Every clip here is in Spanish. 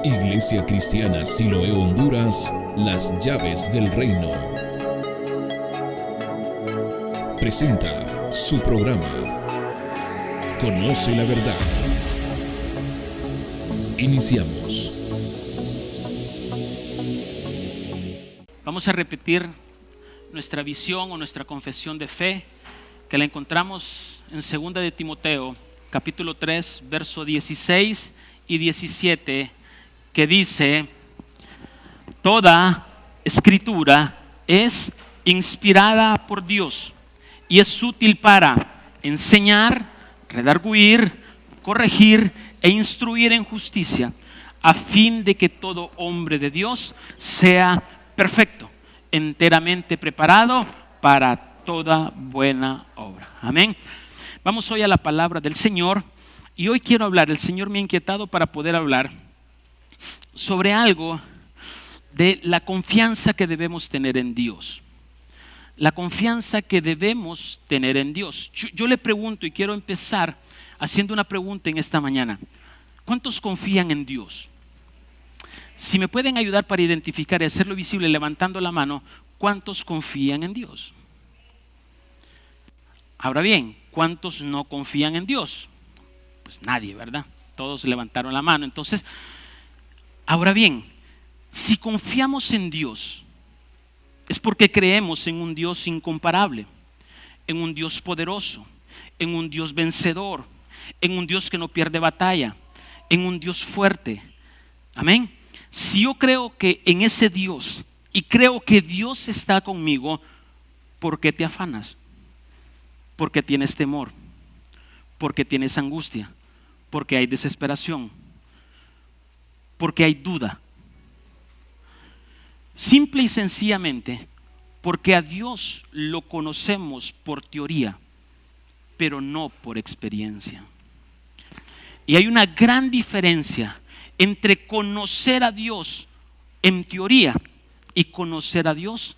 Iglesia Cristiana Siloé Honduras, las llaves del reino. Presenta su programa, Conoce la verdad. Iniciamos. Vamos a repetir nuestra visión o nuestra confesión de fe, que la encontramos en 2 de Timoteo, capítulo 3, verso 16 y 17, que dice: toda escritura es inspirada por Dios y es útil para enseñar, redarguir, corregir e instruir en justicia, a fin de que todo hombre de Dios sea perfecto, enteramente preparado para toda buena obra. Amén. Vamos hoy a la palabra del Señor, y hoy quiero hablar, el Señor me ha inquietado para poder hablar sobre algo de la confianza que debemos tener en Dios. La confianza que debemos tener en Dios. Yo le pregunto, y quiero empezar haciendo una pregunta en esta mañana: ¿cuántos confían en Dios? Si me pueden ayudar para identificar y hacerlo visible levantando la mano, ¿cuántos confían en Dios? Ahora bien, ¿cuántos no confían en Dios? Pues nadie, ¿verdad? Todos levantaron la mano. Entonces, ahora bien, si confiamos en Dios, es porque creemos en un Dios incomparable, en un Dios poderoso, en un Dios vencedor, en un Dios que no pierde batalla, en un Dios fuerte. Amén. Si yo creo que en ese Dios y creo que Dios está conmigo, ¿por qué te afanas? ¿Por qué tienes temor? ¿Por qué tienes angustia? ¿Por qué hay desesperación? ¿Por qué hay duda? Simple y sencillamente porque a Dios lo conocemos por teoría, pero no por experiencia. Y hay una gran diferencia entre conocer a Dios en teoría y conocer a Dios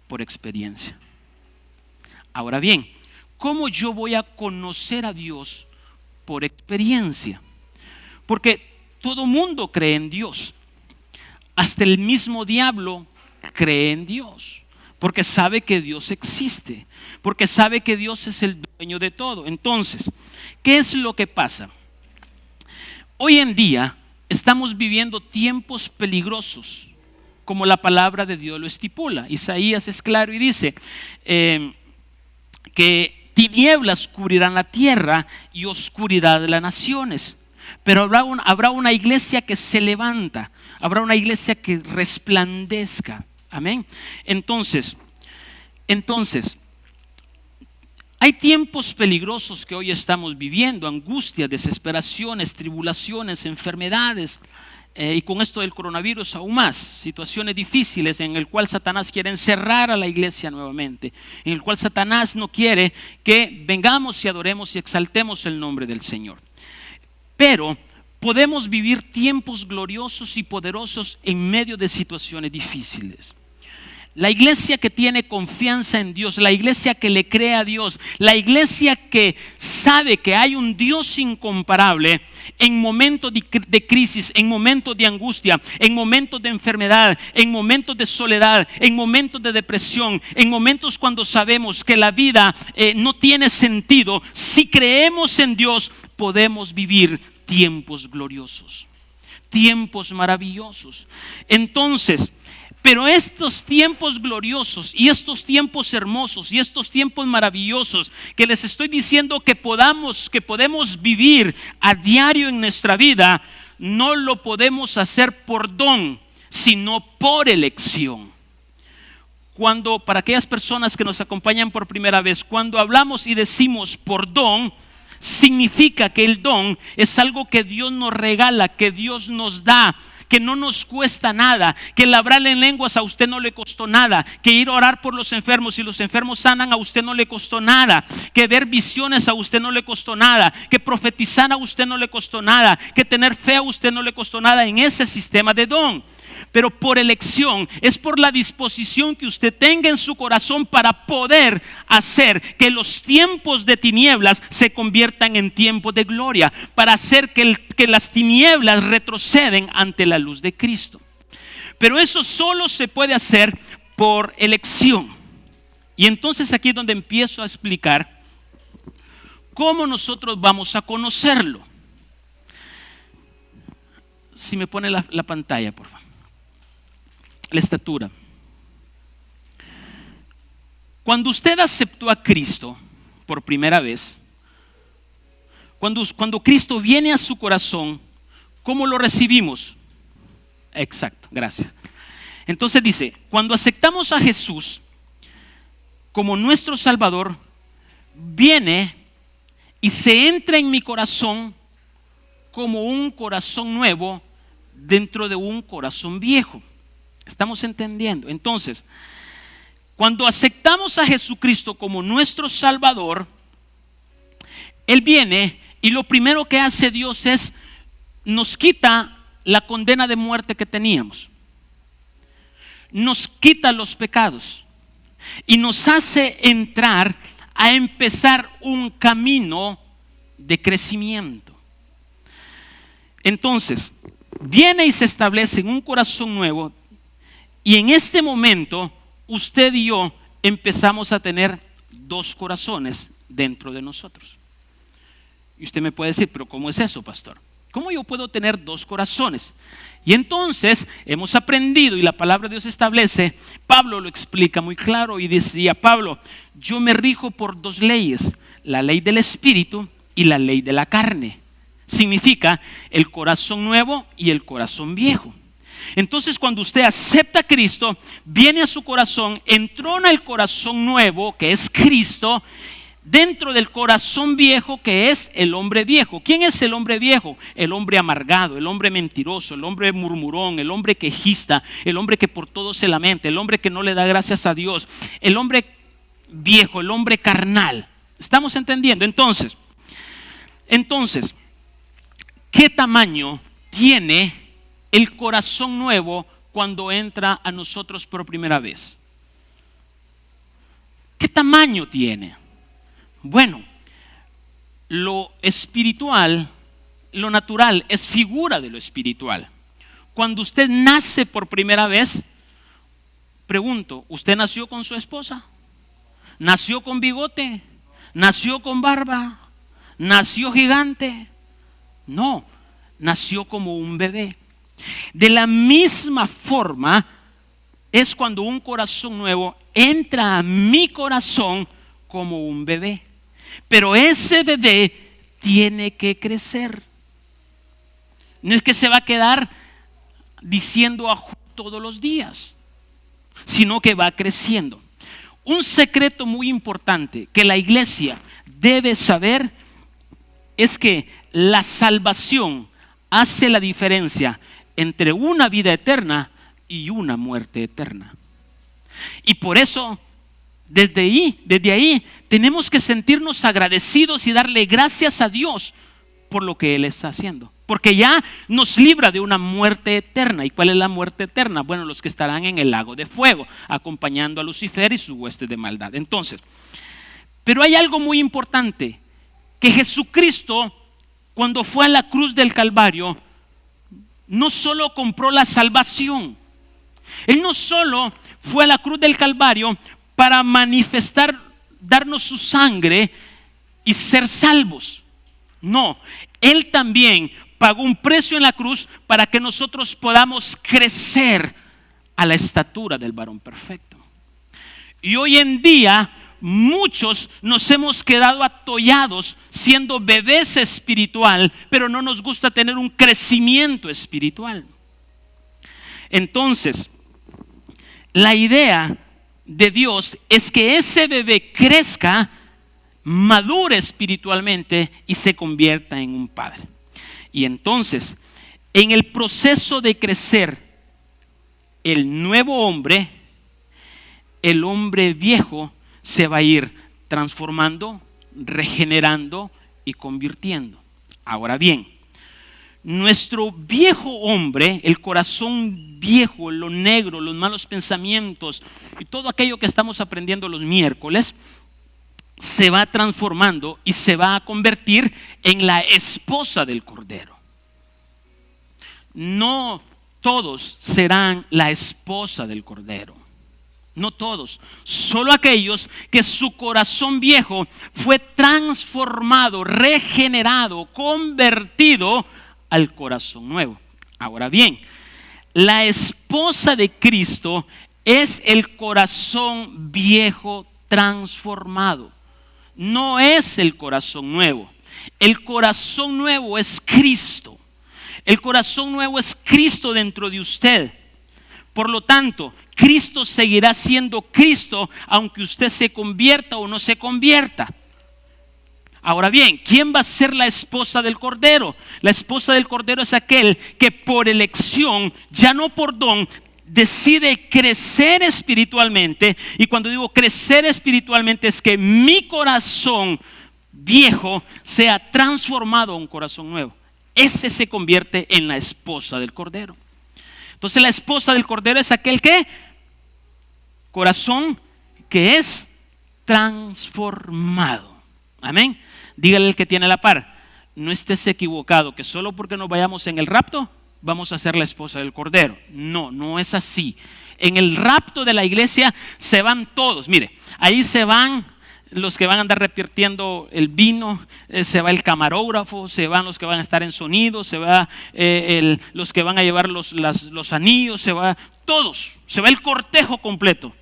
por experiencia. Ahora bien, ¿cómo yo voy a conocer a Dios por experiencia? Porque todo mundo cree en Dios. Hasta el mismo diablo cree en Dios, porque sabe que Dios existe, porque sabe que Dios es el dueño de todo. Entonces, ¿qué es lo que pasa? Hoy en día estamos viviendo tiempos peligrosos, como la palabra de Dios lo estipula. Isaías es claro y dice que tinieblas cubrirán la tierra y oscuridad de las naciones. Pero habrá una iglesia que se levanta, habrá una iglesia que resplandezca. Amén. Entonces, hay tiempos peligrosos que hoy estamos viviendo: angustia, desesperaciones, tribulaciones, enfermedades, y con esto del coronavirus aún más, situaciones difíciles en el cual Satanás quiere encerrar a la iglesia nuevamente, en el cual Satanás no quiere que vengamos y adoremos y exaltemos el nombre del Señor. Pero podemos vivir tiempos gloriosos y poderosos en medio de situaciones difíciles. La iglesia que tiene confianza en Dios, la iglesia que le cree a Dios, la iglesia que sabe que hay un Dios incomparable, en momentos de crisis, en momentos de angustia, en momentos de enfermedad, en momentos de soledad, en momentos de depresión, en momentos cuando sabemos que la vida no tiene sentido, si creemos en Dios, podemos vivir tiempos gloriosos, tiempos maravillosos. Entonces, pero estos tiempos gloriosos y estos tiempos hermosos y estos tiempos maravillosos que les estoy diciendo que podemos vivir a diario en nuestra vida, no lo podemos hacer por don, sino por elección. Para aquellas personas que nos acompañan por primera vez, cuando hablamos y decimos por don, significa que el don es algo que Dios nos regala, que Dios nos da, que no nos cuesta nada, que el hablar en lenguas a usted no le costó nada, que ir a orar por los enfermos y los enfermos sanan a usted no le costó nada, que ver visiones a usted no le costó nada, que profetizar a usted no le costó nada, que tener fe a usted no le costó nada en ese sistema de don. Pero por elección, es por la disposición que usted tenga en su corazón para poder hacer que los tiempos de tinieblas se conviertan en tiempos de gloria, para hacer que las tinieblas retroceden ante la luz de Cristo. Pero eso solo se puede hacer por elección. Y entonces aquí es donde empiezo a explicar cómo nosotros vamos a conocerlo. Si me pone la pantalla, por favor. La estatura. Cuando usted aceptó a Cristo por primera vez, cuando Cristo viene a su corazón, ¿cómo lo recibimos? Exacto, gracias. Entonces dice, cuando aceptamos a Jesús como nuestro Salvador, viene y se entra en mi corazón como un corazón nuevo dentro de un corazón viejo. ¿Estamos entendiendo? Entonces, cuando aceptamos a Jesucristo como nuestro Salvador, Él viene y lo primero que hace Dios es nos quita la condena de muerte que teníamos, nos quita los pecados y nos hace entrar a empezar un camino de crecimiento. Entonces, viene y se establece en un corazón nuevo. Y en este momento, usted y yo empezamos a tener dos corazones dentro de nosotros. Y usted me puede decir, pero ¿cómo es eso, pastor? ¿Cómo yo puedo tener dos corazones? Y entonces hemos aprendido, y la palabra de Dios establece, Pablo lo explica muy claro y decía, Pablo, yo me rijo por dos leyes, la ley del espíritu y la ley de la carne. Significa el corazón nuevo y el corazón viejo. Entonces cuando usted acepta a Cristo, viene a su corazón, entrona el corazón nuevo que es Cristo dentro del corazón viejo que es el hombre viejo. ¿Quién es el hombre viejo? El hombre amargado, el hombre mentiroso, el hombre murmurón, el hombre quejista, el hombre que por todo se lamenta, el hombre que no le da gracias a Dios, el hombre viejo, el hombre carnal. ¿Estamos entendiendo? Entonces, ¿qué tamaño tiene el corazón nuevo cuando entra a nosotros por primera vez? ¿Qué tamaño tiene? Bueno, lo espiritual, lo natural es figura de lo espiritual. Cuando usted nace por primera vez, pregunto, ¿usted nació con su esposa? ¿Nació con bigote? ¿Nació con barba? ¿Nació gigante? No, nació como un bebé. De la misma forma es cuando un corazón nuevo entra a mi corazón como un bebé. Pero ese bebé tiene que crecer. No es que se va a quedar diciendo ajú todos los días, sino que va creciendo. Un secreto muy importante que la iglesia debe saber es que la salvación hace la diferencia entre una vida eterna y una muerte eterna. Y por eso, desde ahí, tenemos que sentirnos agradecidos y darle gracias a Dios por lo que Él está haciendo. Porque ya nos libra de una muerte eterna. ¿Y cuál es la muerte eterna? Bueno, los que estarán en el lago de fuego, acompañando a Lucifer y su hueste de maldad. Entonces, pero hay algo muy importante, que Jesucristo, cuando fue a la cruz del Calvario, no solo compró la salvación. Él no solo fue a la cruz del Calvario para manifestar, darnos su sangre y ser salvos. No, Él también pagó un precio en la cruz para que nosotros podamos crecer a la estatura del varón perfecto. Y hoy en día muchos nos hemos quedado atollados siendo bebés espiritual, pero no nos gusta tener un crecimiento espiritual. Entonces, la idea de Dios es que ese bebé crezca, madure espiritualmente y se convierta en un padre. Y entonces, en el proceso de crecer el nuevo hombre, el hombre viejo se va a ir transformando, regenerando y convirtiendo. Ahora bien, nuestro viejo hombre, el corazón viejo, lo negro, los malos pensamientos y todo aquello que estamos aprendiendo los miércoles, se va transformando y se va a convertir en la esposa del Cordero. No todos serán la esposa del Cordero. No todos, solo aquellos que su corazón viejo fue transformado, regenerado, convertido al corazón nuevo. Ahora bien, la esposa de Cristo es el corazón viejo transformado. No es el corazón nuevo. El corazón nuevo es Cristo. El corazón nuevo es Cristo dentro de usted. Por lo tanto, Cristo seguirá siendo Cristo aunque usted se convierta o no se convierta. Ahora bien, ¿quién va a ser la esposa del Cordero? La esposa del Cordero es aquel que por elección, ya no por don, decide crecer espiritualmente. Y cuando digo crecer espiritualmente es que mi corazón viejo sea transformado a un corazón nuevo. Ese se convierte en la esposa del Cordero. Entonces la esposa del Cordero es aquel que corazón que es transformado. Amén. Dígale al que tiene la par, no estés equivocado que solo porque nos vayamos en el rapto vamos a ser la esposa del Cordero. No, no es así. En el rapto de la iglesia se van todos. Mire, ahí se van los que van a andar repartiendo el vino, se va el camarógrafo, se van los que van a estar en sonido, se va los que van a llevar los anillos, se va todos, se va el cortejo completo,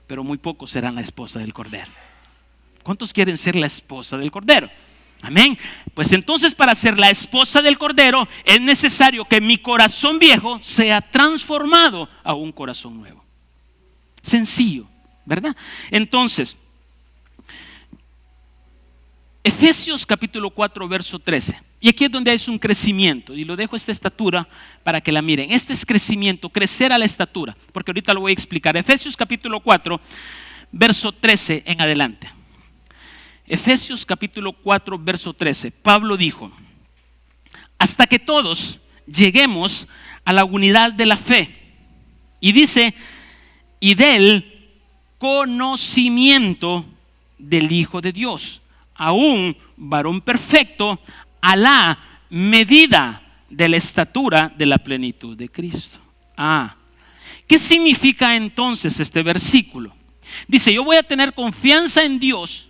pero muy pocos serán la esposa del Cordero. ¿Cuántos quieren ser la esposa del Cordero? Amén. Pues entonces, para ser la esposa del Cordero es necesario que mi corazón viejo sea transformado a un corazón nuevo. Sencillo, ¿verdad? Entonces, Efesios capítulo 4 verso 13. Y aquí es donde hay un crecimiento. Y lo dejo esta estatura para que la miren. Este es crecimiento, crecer a la estatura. Porque ahorita lo voy a explicar. Efesios capítulo 4 verso 13 en adelante. Efesios capítulo 4 verso 13. Pablo dijo: hasta que todos lleguemos a la unidad de la fe. Y dice, y del conocimiento del Hijo de Dios, a un varón perfecto, a la medida de la estatura de la plenitud de Cristo. ¿Qué significa entonces este versículo? Dice, yo voy a tener confianza en Dios,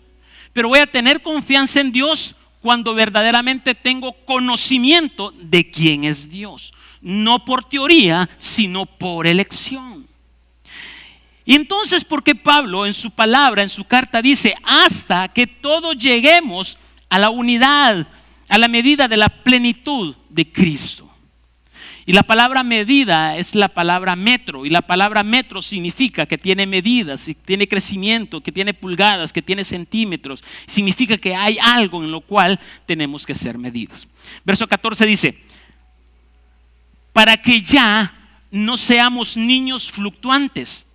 pero voy a tener confianza en Dios cuando verdaderamente tengo conocimiento de quién es Dios. No por teoría, sino por elección. Y entonces, ¿por qué Pablo en su palabra, en su carta dice, hasta que todos lleguemos a la unidad, a la medida de la plenitud de Cristo? Y la palabra medida es la palabra metro, y la palabra metro significa que tiene medidas, que tiene crecimiento, que tiene pulgadas, que tiene centímetros. Significa que hay algo en lo cual tenemos que ser medidos. Verso 14 dice, para que ya no seamos niños fluctuantes,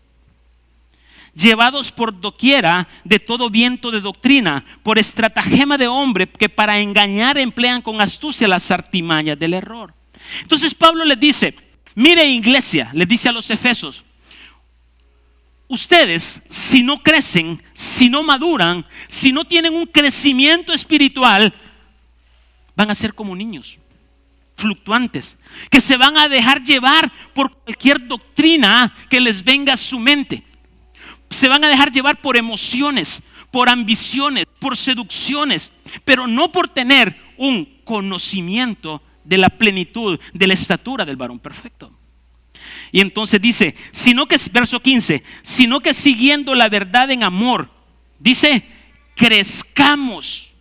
llevados por doquiera de todo viento de doctrina, por estratagema de hombre que para engañar emplean con astucia las artimañas del error. Entonces Pablo les dice, mire iglesia, les dice a los efesios, ustedes si no crecen, si no maduran, si no tienen un crecimiento espiritual, van a ser como niños fluctuantes, que se van a dejar llevar por cualquier doctrina que les venga a su mente. Se van a dejar llevar por emociones, por ambiciones, por seducciones, pero no por tener un conocimiento de la plenitud, de la estatura del varón perfecto. Y entonces dice, sino que, verso 15, sino que siguiendo la verdad en amor, dice, crezcamos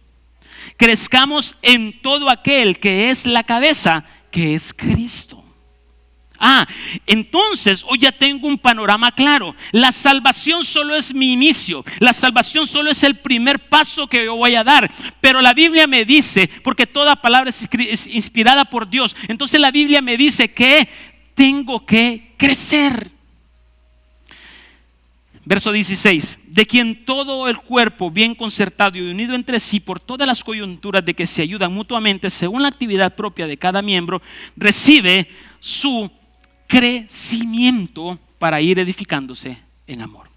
en todo aquel que es la cabeza, que es Cristo. Entonces hoy ya tengo un panorama claro. La salvación solo es mi inicio. La salvación solo es el primer paso que yo voy a dar. Pero la Biblia me dice, porque toda palabra es inspirada por Dios, entonces la Biblia me dice que tengo que crecer. Verso 16, de quien todo el cuerpo bien concertado y unido entre sí por todas las coyunturas de que se ayudan mutuamente según la actividad propia de cada miembro, recibe su crecimiento para ir edificándose en amor.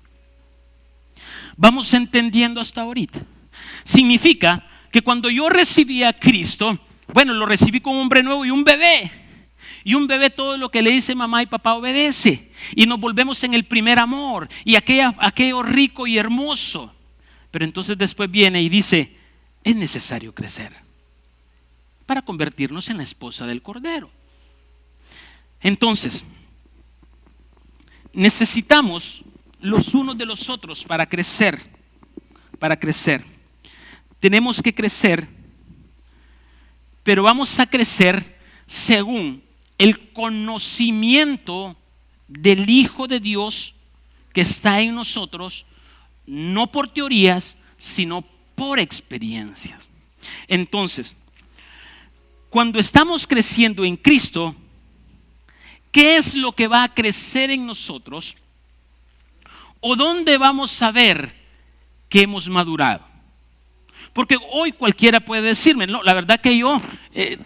Vamos entendiendo hasta ahorita. Significa que cuando yo recibí a Cristo, lo recibí como un hombre nuevo y un bebé. Y un bebé todo lo que le dice mamá y papá obedece. Y nos volvemos en el primer amor y aquello rico y hermoso. Pero entonces después viene y dice, es necesario crecer para convertirnos en la esposa del Cordero. Entonces, necesitamos los unos de los otros para crecer. Para crecer. Tenemos que crecer, pero vamos a crecer según el conocimiento del Hijo de Dios que está en nosotros, no por teorías, sino por experiencias. Entonces, cuando estamos creciendo en Cristo, ¿qué es lo que va a crecer en nosotros? ¿O dónde vamos a ver que hemos madurado? Porque hoy cualquiera puede decirme, no, la verdad que yo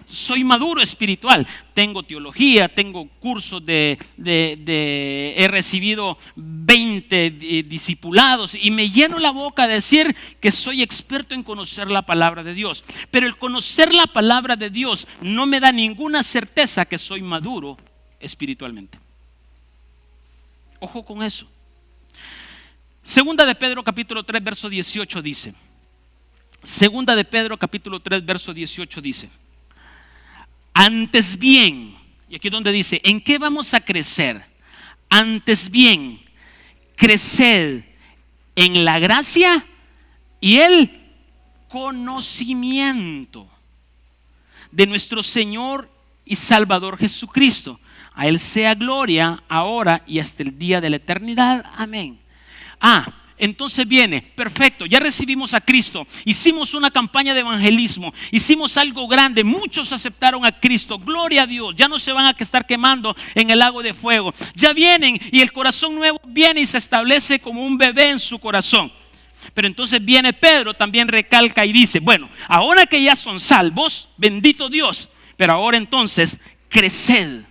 soy maduro espiritual. Tengo teología, tengo cursos he recibido 20 discipulados y me lleno la boca de decir que soy experto en conocer la palabra de Dios. Pero el conocer la palabra de Dios no me da ninguna certeza que soy maduro espiritualmente. Ojo con eso. Segunda de Pedro capítulo 3 verso 18 dice. Segunda de Pedro capítulo 3 verso 18 dice, antes bien, y aquí es donde dice, ¿en qué vamos a crecer? Antes bien, creced en la gracia y el conocimiento de nuestro Señor y Salvador Jesucristo. A Él sea gloria ahora y hasta el día de la eternidad. Amén. Entonces viene, perfecto, ya recibimos a Cristo, hicimos una campaña de evangelismo, hicimos algo grande, muchos aceptaron a Cristo, gloria a Dios, ya no se van a estar quemando en el lago de fuego, ya vienen y el corazón nuevo viene y se establece como un bebé en su corazón. Pero entonces viene Pedro, también recalca y dice, bueno, ahora que ya son salvos, bendito Dios, pero ahora entonces creced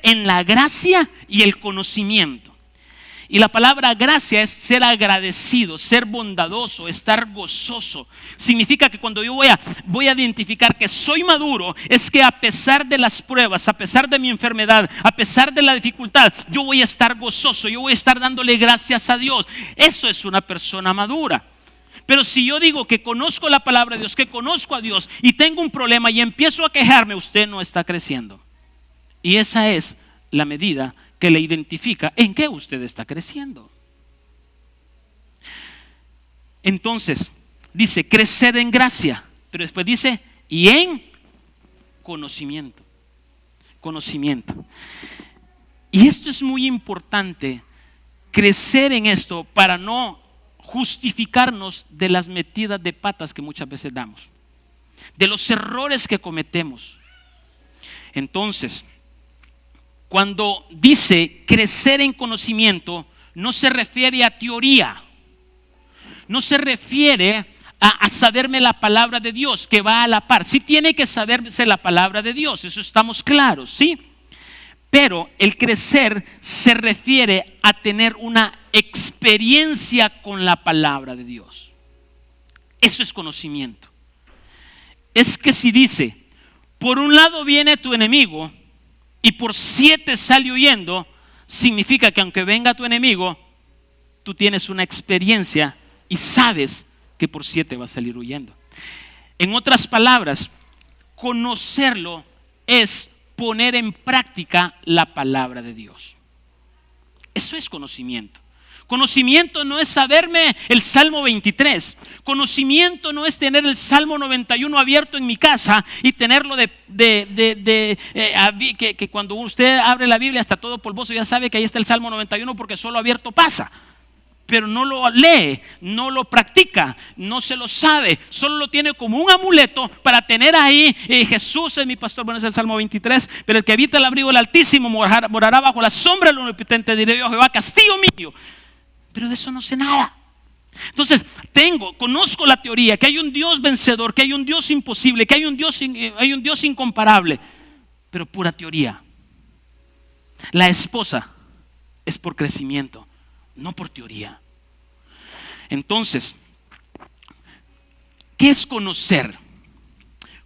en la gracia y el conocimiento. Y la palabra gracia es ser agradecido, ser bondadoso, estar gozoso. Significa que cuando yo voy a identificar que soy maduro, es que a pesar de las pruebas, a pesar de mi enfermedad, a pesar de la dificultad, yo voy a estar gozoso, yo voy a estar dándole gracias a Dios. Eso es una persona madura. Pero si yo digo que conozco la palabra de Dios, que conozco a Dios y tengo un problema y empiezo a quejarme, usted no está creciendo. Y esa es la medida que le identifica en qué usted está creciendo. Entonces, dice, crecer en gracia, pero después dice, y en conocimiento. Conocimiento. Y esto es muy importante, crecer en esto para no justificarnos de las metidas de patas que muchas veces damos, de los errores que cometemos. Entonces, cuando dice crecer en conocimiento, no se refiere a teoría, no se refiere a saberme la palabra de Dios, que va a la par. Sí tiene que saberse la palabra de Dios, eso estamos claros, ¿sí? Pero el crecer se refiere a tener una experiencia con la palabra de Dios. Eso es conocimiento. Es que si dice, por un lado viene tu enemigo y por 7 sale huyendo, significa que aunque venga tu enemigo, tú tienes una experiencia y sabes que por 7 va a salir huyendo. En otras palabras, conocerlo es poner en práctica la palabra de Dios. Eso es conocimiento. Conocimiento no es saberme el Salmo 23. Conocimiento no es tener el Salmo 91 abierto en mi casa y tenerlo que cuando usted abre la Biblia está todo polvoso, ya sabe que ahí está el Salmo 91 porque solo abierto pasa. Pero no lo lee, no lo practica, no se lo sabe, solo lo tiene como un amuleto para tener ahí. Jesús es mi pastor, bueno, es el Salmo 23, pero el que habita el abrigo del Altísimo morará bajo la sombra del Omnipotente. Diré yo: Jehová, castillo mío. Pero de eso no sé nada. Entonces conozco la teoría, que hay un Dios vencedor, que hay un Dios imposible, que hay un Dios incomparable, pero pura teoría. La esposa es por crecimiento, no por teoría. Entonces, ¿qué es conocer?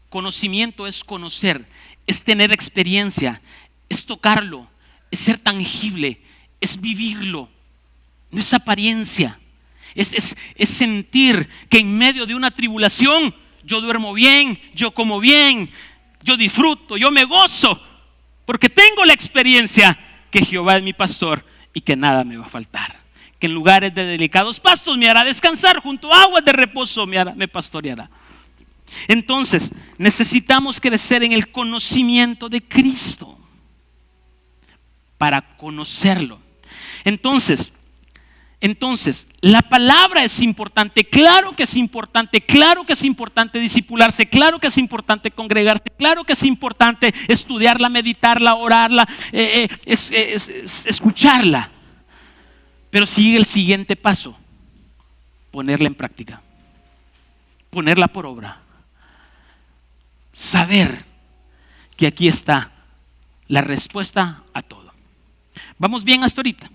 Conocimiento es conocer, es tener experiencia, es tocarlo, es ser tangible, es vivirlo. No es apariencia, es sentir que en medio de una tribulación yo duermo bien, yo como bien, yo disfruto, yo me gozo, porque tengo la experiencia que Jehová es mi pastor y que nada me va a faltar. Que en lugares de delicados pastos me hará descansar, junto a aguas de reposo me pastoreará. Entonces necesitamos crecer en el conocimiento de Cristo para conocerlo. Entonces, la palabra es importante, claro que es importante discipularse, claro que es importante congregarse, claro que es importante estudiarla, meditarla, orarla, escucharla. Pero sigue el siguiente paso: ponerla en práctica, ponerla por obra, saber que aquí está la respuesta a todo. ¿Vamos bien hasta ahorita?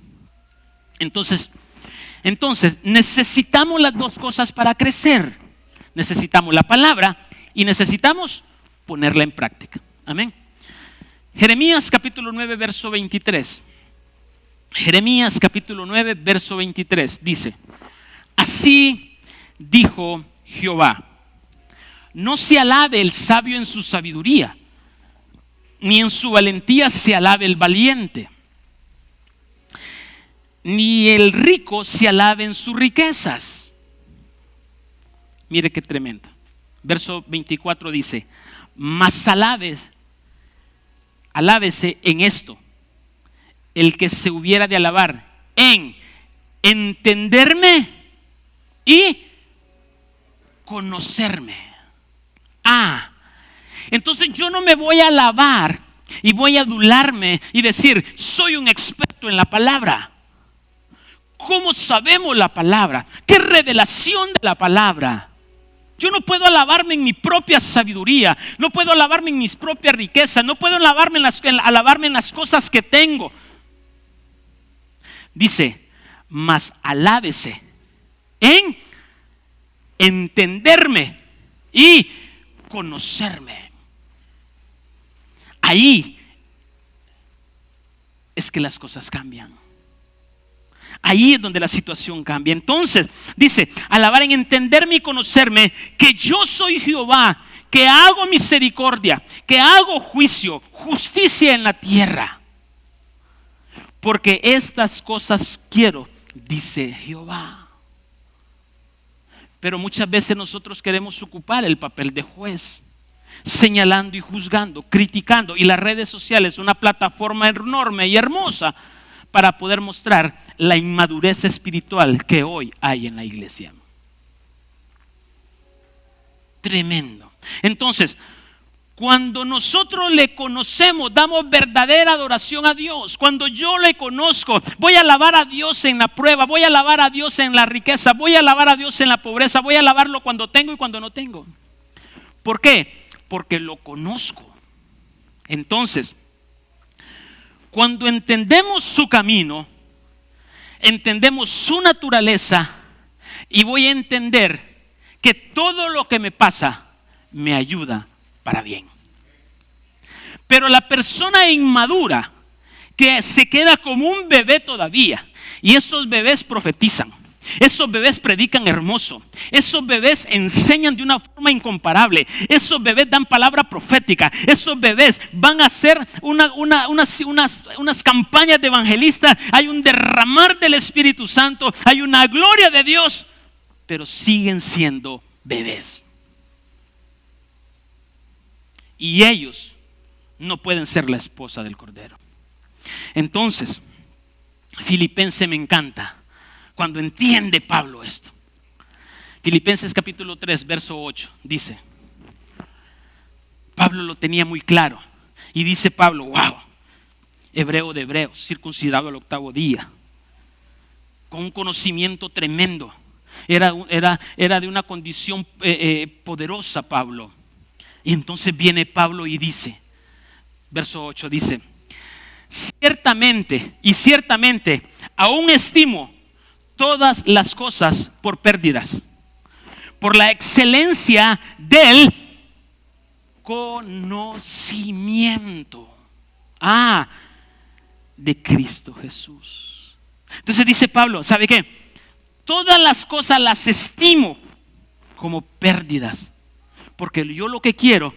Entonces necesitamos las dos cosas para crecer. Necesitamos la palabra y necesitamos ponerla en práctica. Amén. Jeremías capítulo 9 verso 23. Jeremías capítulo 9 verso 23 dice: así dijo Jehová, no se alabe el sabio en su sabiduría, ni en su valentía se alabe el valiente, ni el rico se alabe en sus riquezas. Mire qué tremendo. Verso 24 dice: mas alábese en esto el que se hubiera de alabar, en entenderme y conocerme. Entonces yo no me voy a alabar y voy a adularme y decir: soy un experto en la palabra. ¿Cómo sabemos la palabra? ¿Qué revelación de la palabra? Yo no puedo alabarme en mi propia sabiduría, no puedo alabarme en mis propias riquezas, no puedo alabarme en las cosas que tengo. Dice: mas alábese en entenderme y conocerme. Ahí es que las cosas cambian. Ahí es donde la situación cambia. Entonces dice: alabar en entenderme y conocerme, que yo soy Jehová, que hago misericordia, que hago juicio, justicia en la tierra. Porque estas cosas quiero, dice Jehová. Pero muchas veces nosotros queremos ocupar el papel de juez, señalando y juzgando, criticando. Y las redes sociales, una plataforma enorme y hermosa para poder mostrar la inmadurez espiritual que hoy hay en la iglesia. Tremendo. Entonces, cuando nosotros le conocemos, damos verdadera adoración a Dios. Cuando yo le conozco, voy a alabar a Dios en la prueba, voy a alabar a Dios en la riqueza, voy a alabar a Dios en la pobreza, voy a alabarlo cuando tengo y cuando no tengo. ¿Por qué? Porque lo conozco. Entonces, cuando entendemos su camino, entendemos su naturaleza, y voy a entender que todo lo que me pasa me ayuda para bien. Pero la persona inmadura, que se queda como un bebé todavía, y esos bebés profetizan, Esos bebés predican hermoso. Esos bebés enseñan de una forma incomparable. Esos bebés dan palabra profética. Esos bebés van a hacer unas campañas de evangelistas. Hay un derramar del Espíritu Santo. Hay una gloria de Dios. Pero siguen siendo bebés. Y ellos no pueden ser la esposa del Cordero. Entonces, Filipenses me encanta cuando entiende Pablo esto. Filipenses capítulo 3, verso 8, dice, Pablo lo tenía muy claro. Y dice Pablo, wow, hebreo de hebreos, circuncidado al 8º día, con un conocimiento tremendo. Era de una condición poderosa Pablo. Y entonces viene Pablo y dice, verso 8 dice, ciertamente aún estimo todas las cosas por pérdidas, por la excelencia del conocimiento de Cristo Jesús. Entonces dice Pablo, ¿sabe qué? Todas las cosas las estimo como pérdidas, porque yo lo que quiero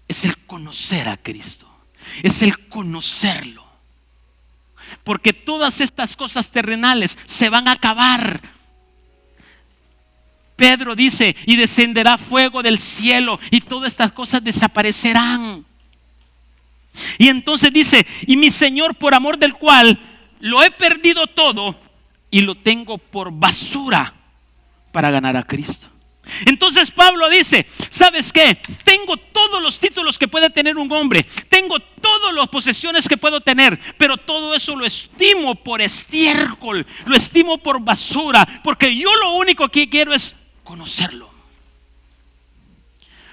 es el conocer a Cristo, es el conocerlo. Porque todas estas cosas terrenales se van a acabar. Pedro dice, y descenderá fuego del cielo y todas estas cosas desaparecerán. Y entonces dice, y mi Señor, por amor del cual lo he perdido todo y lo tengo por basura para ganar a Cristo. Entonces Pablo dice, ¿sabes qué? Tengo todos los títulos que puede tener un hombre, tengo todas las posesiones que puedo tener, pero todo eso lo estimo por estiércol, lo estimo por basura, porque yo lo único que quiero es conocerlo.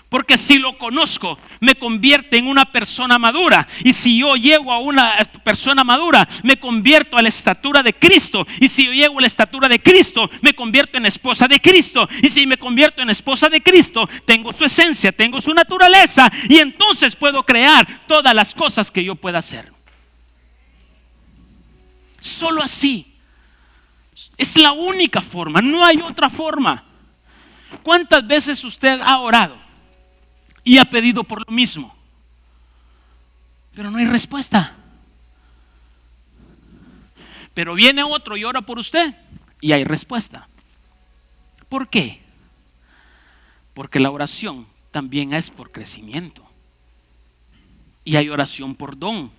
Porque si lo conozco, me convierte en una persona madura. Y si yo llego a una persona madura, me convierto a la estatura de Cristo. Y si yo llego a la estatura de Cristo, me convierto en esposa de Cristo. Y si me convierto en esposa de Cristo, tengo su esencia, tengo su naturaleza. Y entonces puedo crear todas las cosas que yo pueda hacer. Solo así. Es la única forma, no hay otra forma. ¿Cuántas veces usted ha orado y ha pedido por lo mismo, pero no hay respuesta? Pero viene otro y ora por usted y hay respuesta. ¿Por qué? Porque la oración también es por crecimiento. Y hay oración por don.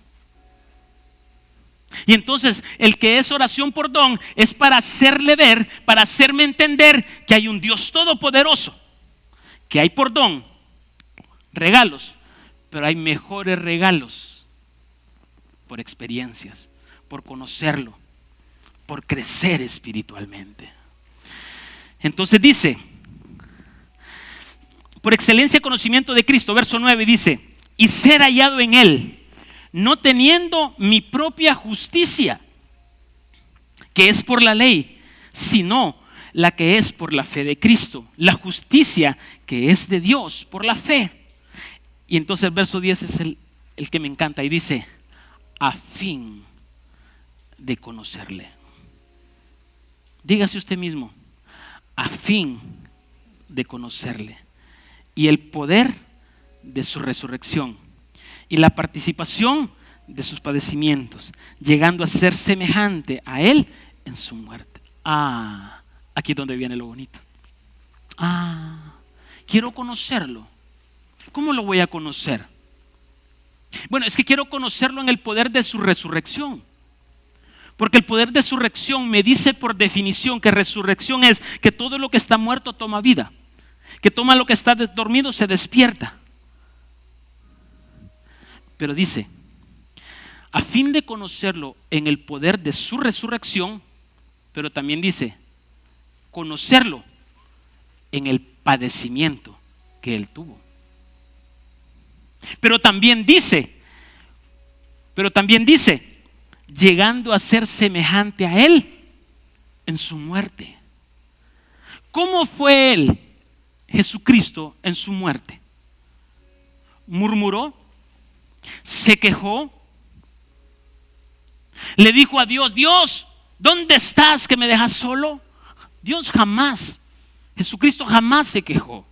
Y entonces el que es oración por don es para hacerle ver, para hacerme entender que hay un Dios todopoderoso, que hay por don regalos, pero hay mejores regalos por experiencias, por conocerlo, por crecer espiritualmente. Entonces dice, por excelencia conocimiento de Cristo, verso 9 dice, y ser hallado en Él, no teniendo mi propia justicia, que es por la ley, sino la que es por la fe de Cristo, la justicia que es de Dios por la fe. Y entonces el verso 10 es el que me encanta y dice, a fin de conocerle. Dígase usted mismo, a fin de conocerle. Y el poder de su resurrección y la participación de sus padecimientos, llegando a ser semejante a Él en su muerte. Aquí es donde viene lo bonito. Quiero conocerlo. ¿Cómo lo voy a conocer? Bueno, es que quiero conocerlo en el poder de su resurrección. Porque el poder de su resurrección me dice por definición que resurrección es que todo lo que está muerto toma vida. Que toma lo que está dormido se despierta. Pero dice, a fin de conocerlo en el poder de su resurrección, pero también dice, conocerlo en el padecimiento que Él tuvo. Pero también dice, llegando a ser semejante a Él en su muerte. ¿Cómo fue Él, Jesucristo, en su muerte? ¿Murmuró? ¿Se quejó? ¿Le dijo a Dios, Dios, ¿dónde estás que me dejas solo? Dios jamás, Jesucristo jamás se quejó.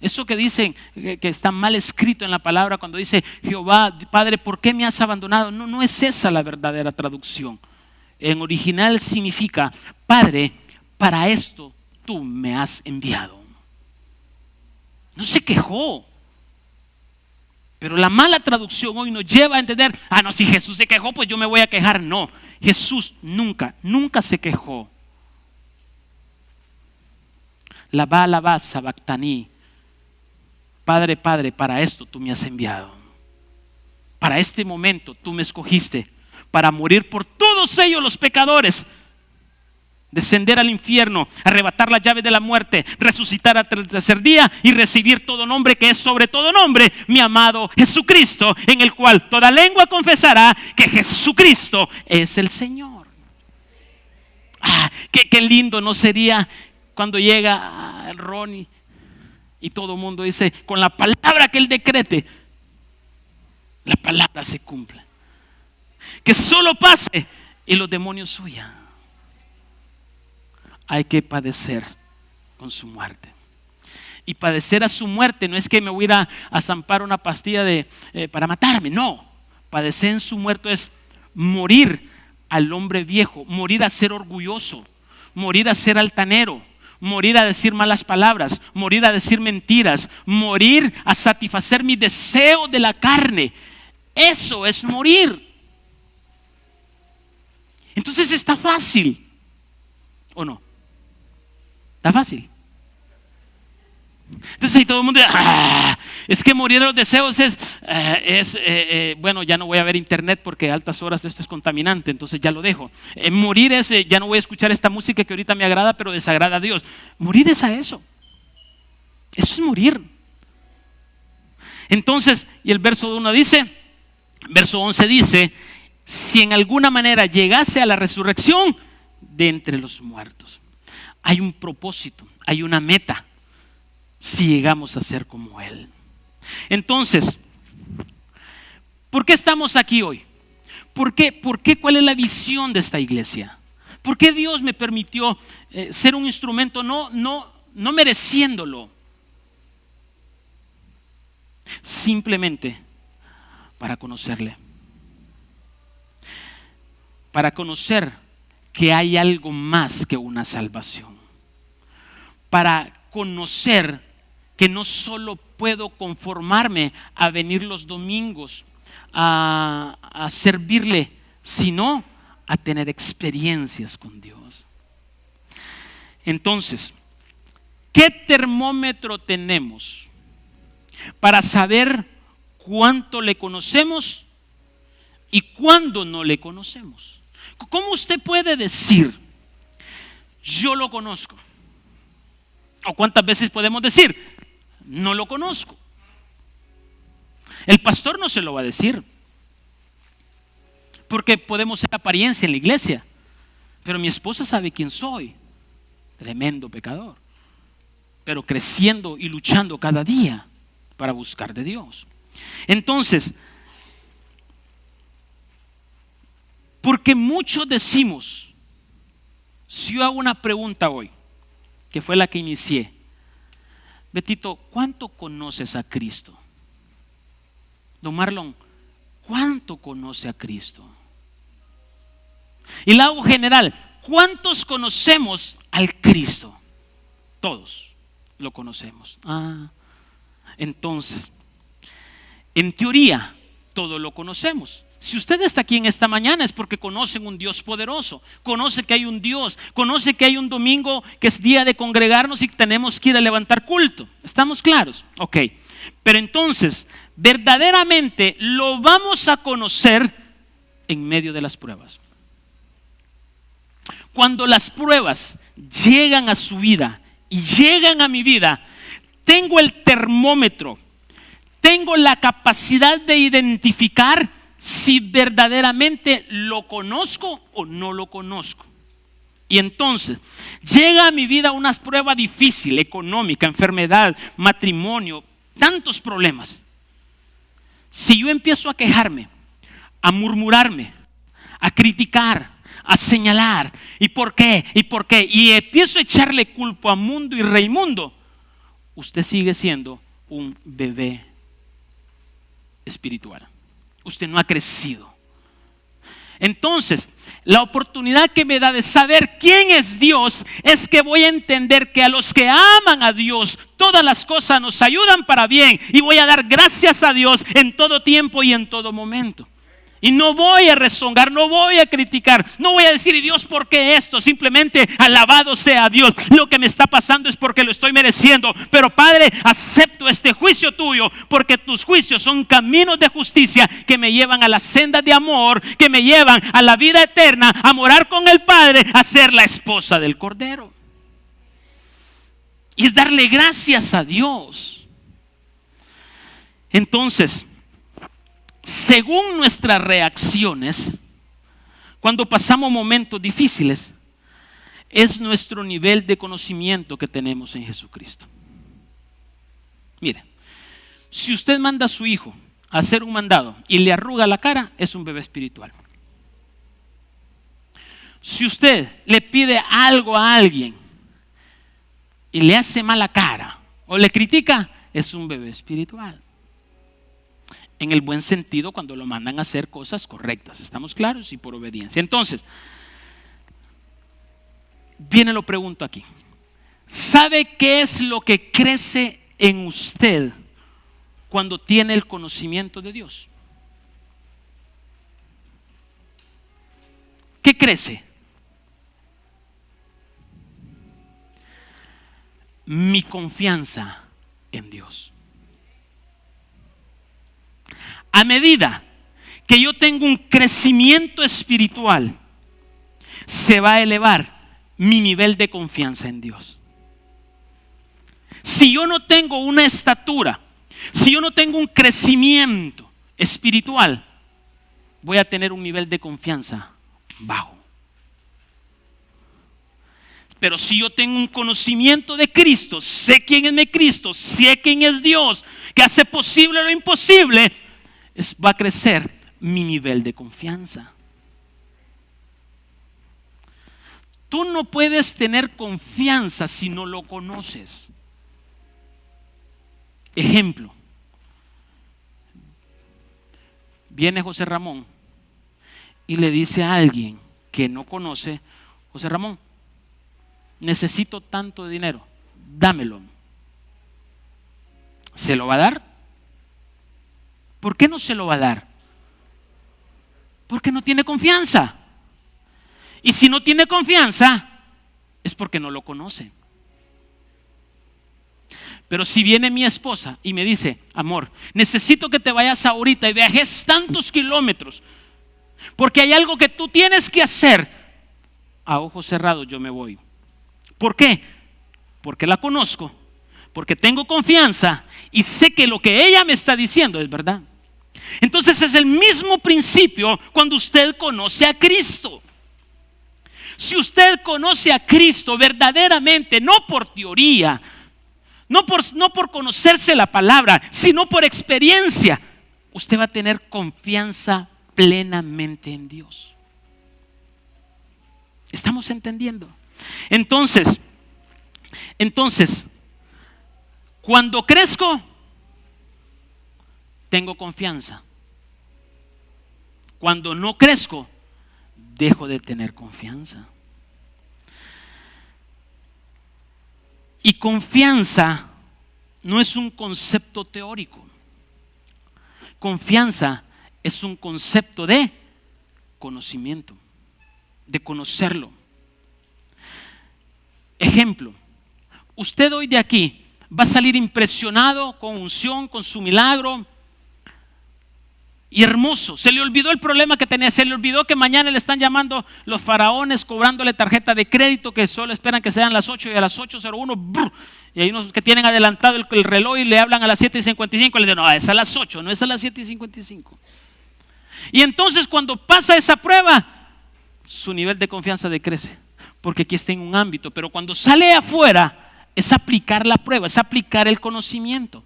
Eso que dicen que está mal escrito en la palabra cuando dice Jehová, Padre, ¿por qué me has abandonado? No es esa la verdadera traducción. En original significa, Padre, para esto tú me has enviado. No se quejó. Pero la mala traducción hoy nos lleva a entender, no, si Jesús se quejó, pues yo me voy a quejar. No, Jesús nunca se quejó. Labá, sabactaní. Padre, para esto tú me has enviado. Para este momento tú me escogiste. Para morir por todos ellos los pecadores. Descender al infierno, arrebatar la llave de la muerte, resucitar al tercer día y recibir todo nombre que es sobre todo nombre, mi amado Jesucristo, en el cual toda lengua confesará que Jesucristo es el Señor. Qué lindo no sería cuando llega Ronnie y todo el mundo dice, con la palabra que él decrete, la palabra se cumple. Que solo pase y los demonios huyan. Hay que padecer con su muerte. Y padecer a su muerte no es que me voy a ir a zampar una pastilla para matarme. No, padecer en su muerte es morir al hombre viejo, morir a ser orgulloso, morir a ser altanero, morir a decir malas palabras, morir a decir mentiras, morir a satisfacer mi deseo de la carne. Eso es morir. Entonces está fácil, ¿o no? Está fácil. Entonces ahí todo el mundo dice, es que morir de los deseos bueno, ya no voy a ver internet porque a altas horas esto es contaminante, entonces ya lo dejo. Morir es, ya no voy a escuchar esta música que ahorita me agrada pero desagrada a Dios. Morir es a eso. Eso es morir. Entonces, y el verso 1 dice, verso 11 dice, si en alguna manera llegase a la resurrección de entre los muertos. Hay un propósito, hay una meta, si llegamos a ser como Él. Entonces, ¿por qué estamos aquí hoy? ¿Por qué? ¿Cuál es la visión de esta iglesia? ¿Por qué Dios me permitió ser un instrumento no mereciéndolo? Simplemente para conocerle. Para conocer que hay algo más que una salvación. Para conocer que no solo puedo conformarme a venir los domingos a servirle, sino a tener experiencias con Dios. Entonces, ¿qué termómetro tenemos para saber cuánto le conocemos y cuándo no le conocemos? ¿Cómo usted puede decir, yo lo conozco? ¿O cuántas veces podemos decir, no lo conozco? El pastor no se lo va a decir, porque podemos ser apariencia en la iglesia, pero mi esposa sabe quién soy, tremendo pecador, pero creciendo y luchando cada día para buscar de Dios. Entonces, porque muchos decimos, si yo hago una pregunta hoy, que fue la que inicié, Betito, ¿cuánto conoces a Cristo? Don Marlon, ¿cuánto conoce a Cristo? Y la hago general, ¿cuántos conocemos al Cristo? Todos lo conocemos. Entonces, en teoría, todos lo conocemos. Si usted está aquí en esta mañana es porque conocen un Dios poderoso, conoce que hay un Dios, conoce que hay un domingo que es día de congregarnos y tenemos que ir a levantar culto. ¿Estamos claros? Ok, pero entonces verdaderamente lo vamos a conocer en medio de las pruebas. Cuando las pruebas llegan a su vida y llegan a mi vida, tengo el termómetro, tengo la capacidad de identificar si verdaderamente lo conozco o no lo conozco. Y entonces llega a mi vida una prueba difícil, económica, enfermedad, matrimonio, tantos problemas. Si yo empiezo a quejarme, a murmurarme, a criticar, a señalar. ¿Y por qué? ¿Y por qué? Y empiezo a echarle culpa a Mundo y Raimundo. Usted sigue siendo un bebé espiritual. Usted no ha crecido. Entonces, la oportunidad que me da de saber quién es Dios es que voy a entender que a los que aman a Dios, todas las cosas nos ayudan para bien, y voy a dar gracias a Dios en todo tiempo y en todo momento. Y no voy a rezongar, no voy a criticar, no voy a decir, ¿y Dios por qué esto? Simplemente alabado sea Dios. Lo que me está pasando es porque lo estoy mereciendo. Pero Padre, acepto este juicio tuyo, porque tus juicios son caminos de justicia que me llevan a la senda de amor, que me llevan a la vida eterna, a morar con el Padre, a ser la esposa del Cordero. Y es darle gracias a Dios. Entonces, según nuestras reacciones, cuando pasamos momentos difíciles, es nuestro nivel de conocimiento que tenemos en Jesucristo. Mire, si usted manda a su hijo a hacer un mandado y le arruga la cara, es un bebé espiritual. Si usted le pide algo a alguien y le hace mala cara o le critica, es un bebé espiritual. En el buen sentido, cuando lo mandan a hacer cosas correctas, ¿estamos claros? Y por obediencia. Entonces, viene lo pregunto aquí. ¿Sabe qué es lo que crece en usted cuando tiene el conocimiento de Dios? ¿Qué crece? Mi confianza en Dios. A medida que yo tengo un crecimiento espiritual, se va a elevar mi nivel de confianza en Dios. Si yo no tengo una estatura, si yo no tengo un crecimiento espiritual, voy a tener un nivel de confianza bajo. Pero si yo tengo un conocimiento de Cristo, sé quién es mi Cristo, sé quién es Dios, que hace posible lo imposible, va a crecer mi nivel de confianza. Tú no puedes tener confianza si no lo conoces. Ejemplo, viene José Ramón y le dice a alguien que no conoce: José Ramón, necesito tanto dinero, dámelo. ¿Se lo va a dar? ¿Por qué no se lo va a dar? Porque no tiene confianza. Y si no tiene confianza, es porque no lo conoce. Pero si viene mi esposa y me dice: amor, necesito que te vayas ahorita y viajes tantos kilómetros, porque hay algo que tú tienes que hacer, a ojos cerrados yo me voy. ¿Por qué? Porque la conozco, porque tengo confianza y sé que lo que ella me está diciendo es verdad. Entonces es el mismo principio cuando usted conoce a Cristo. Si usted conoce a Cristo verdaderamente, no por teoría, no por conocerse la palabra, sino por experiencia, usted va a tener confianza plenamente en Dios. ¿Estamos entendiendo? Entonces, cuando crezco, tengo confianza. Cuando no crezco, dejo de tener confianza. Y confianza no es un concepto teórico. Confianza es un concepto de conocimiento, de conocerlo. Ejemplo, usted hoy de aquí va a salir impresionado con unción, con su milagro, y hermoso. Se le olvidó el problema que tenía, se le olvidó que mañana le están llamando los faraones cobrándole tarjeta de crédito, que solo esperan que sean las 8 y a las 8:01 brr, y hay unos que tienen adelantado el reloj y le hablan a las 7:55 y le dicen: no, es a las 8, no es a las 7:55. Y entonces cuando pasa esa prueba, su nivel de confianza decrece, porque aquí está en un ámbito. Pero cuando sale afuera, es aplicar la prueba, es aplicar el conocimiento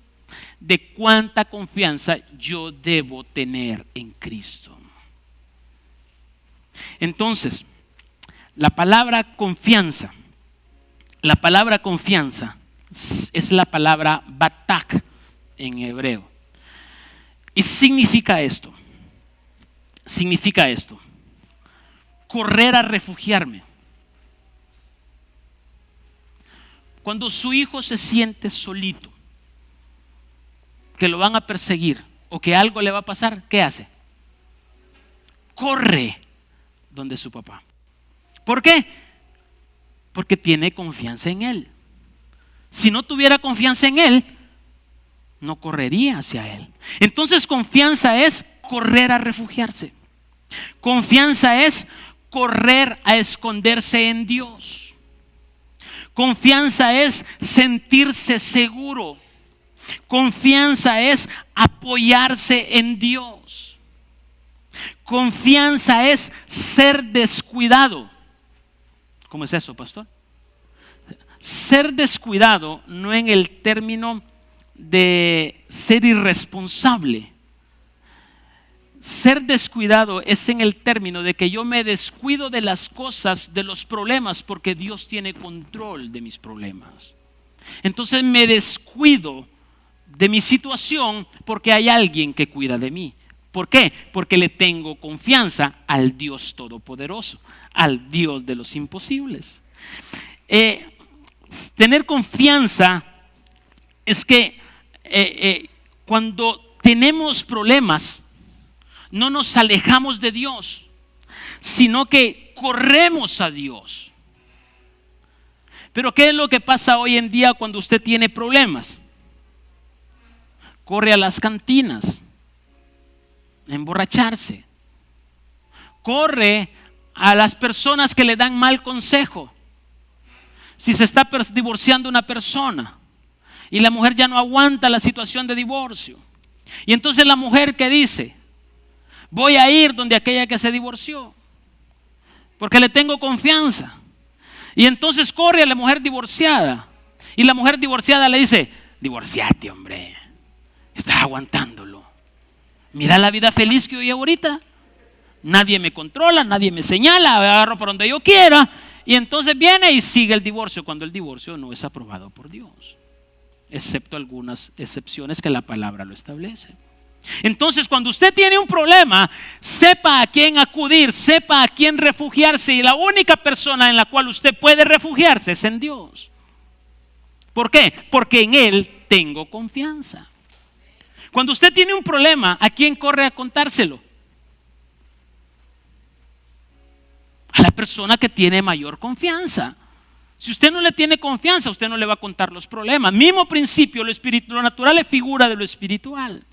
de cuánta confianza yo debo tener en Cristo. Entonces, La palabra confianza es la palabra batak en hebreo. Y significa esto. Correr a refugiarme. Cuando su hijo se siente solito, que lo van a perseguir o que algo le va a pasar, ¿qué hace? Corre donde su papá. ¿Por qué? Porque tiene confianza en él. Si no tuviera confianza en él, no correría hacia él. Entonces confianza es correr a refugiarse. Confianza es correr a esconderse en Dios. Confianza es sentirse seguro. Confianza es apoyarse en Dios. Confianza es ser descuidado. ¿Cómo es eso, pastor? Ser descuidado no en el término de ser irresponsable. Ser descuidado es en el término de que yo me descuido de las cosas, de los problemas, porque Dios tiene control de mis problemas. Entonces me descuido de mi situación porque hay alguien que cuida de mí. ¿Por qué? Porque le tengo confianza al Dios Todopoderoso, al Dios de los imposibles. Tener confianza es que cuando tenemos problemas, no nos alejamos de Dios, sino que corremos a Dios. Pero ¿qué es lo que pasa hoy en día cuando usted tiene problemas? Corre a las cantinas a emborracharse. Corre a las personas que le dan mal consejo. Si se está divorciando una persona y la mujer ya no aguanta la situación de divorcio, y entonces la mujer que dice: voy a ir donde aquella que se divorció porque le tengo confianza. Y entonces corre a la mujer divorciada y la mujer divorciada le dice: divorciate, hombre, estás aguantándolo. Mira la vida feliz que hoy ahorita. Nadie me controla, nadie me señala, agarro por donde yo quiera. Y entonces viene y sigue el divorcio, cuando el divorcio no es aprobado por Dios, excepto algunas excepciones que la palabra lo establece. Entonces, cuando usted tiene un problema, sepa a quién acudir, sepa a quién refugiarse, y la única persona en la cual usted puede refugiarse es en Dios. ¿Por qué? Porque en Él tengo confianza. Cuando usted tiene un problema, ¿a quién corre a contárselo? A la persona que tiene mayor confianza. Si usted no le tiene confianza, usted no le va a contar los problemas. Mismo principio, lo natural es figura de lo espiritual.